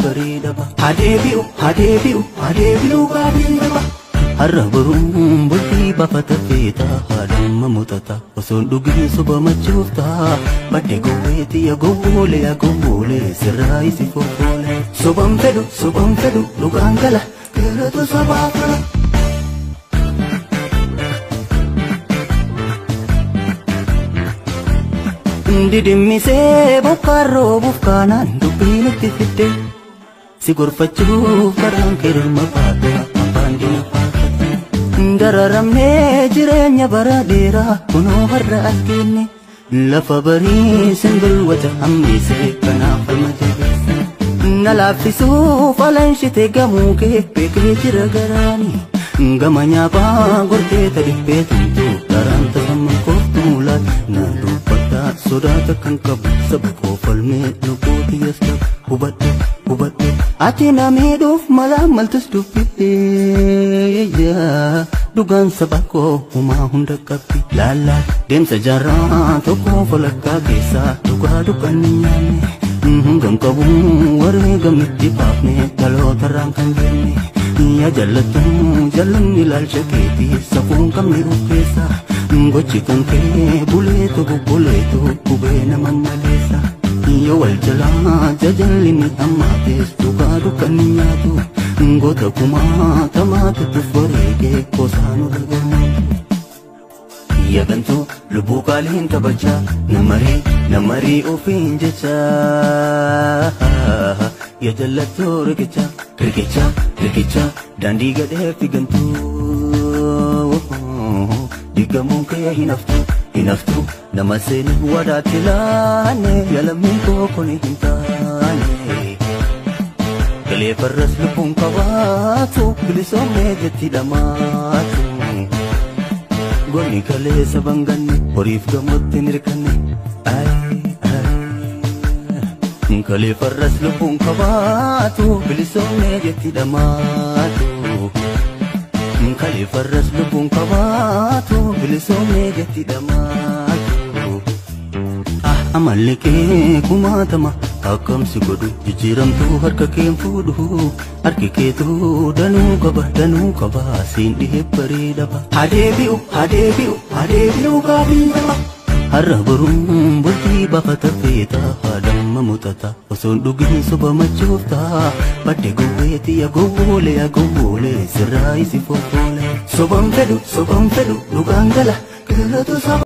bareedaba hadeebi'u gaariidaba har'a boruun bultii bafata feeta haadhamma mutata osoon dhugin soba machoofta badde gowweeti yaa gowwoolee sirraa isi fofoole soban fedhu dhugaan gala keeratu sabaa fala. Didimmisee bokkaan roobuuf kaanaan dubbiin itti fidde si gorfachuuf karaan keeruma baate afaan dina faafate dararamnee jireenya bara dheeraa kunoo har'a argine lafa barii simbirwata hammeessee kanaaf falma jabeesse na laaffisuuf alanshite gamuu kee beekee jira garaanii gama nyaaphaa gortee tadhibbee tumtuu daraan tasamman kooftu mulaat na dubbata sodaata kan qabu saba koo falmee lubbuuti yasta hubadhe ati na miidhuuf malaa maltus dubbitee dhugaan saba koo humaa hunda qabdi laalaa deemsa jaarraa tokko falakkaa keessaa dhugaa dukkanni nyaanne gam qabu waree gamitti baafne dhalootarraan kan jenne yaa jallanni ilaalcha keetii safuun qabne ufeessa gochi kan kee buleetu bubbuleetu gubee nama maleessa yoo wal jalaa jajallinni hammaatees dhugaa dukkanni nyaatu goota kumaa tamaatutu wareegee koosaanu gargaaru yagantuu lubbuu qaaliin kabajaa namarii ofiin jechaa yaa jallattoo riqichaa daandii gadhee figantuu digamuun kee hin haftu nama seenuu wadaatti laane yalamii kookoni hin taane galee farras lubbuun qabaatu bilisoomee jetti dhamaatu gonni kalee saban ganne horiif gamotti nirkanne kalee farras lubbuun qabaatu bilisoomee jetti dhamaatu kalee farras lubbuun qabaatu bilisoomee jetti dhamaatu amalli kee kumaatama akkamsi godhu jijjiiramtuu harka keen fuudhu harki keetu danuu qaba siin dhihee bareedaba hadeebi'u gaariidaba har'a boruun bultii bafata feeta haadhamma mutata osoon dhugin soba machoofta badde gowweeti yaa gowwoolee sirraa isi fofoole soban fedhu dhugaan gala keeratu saba.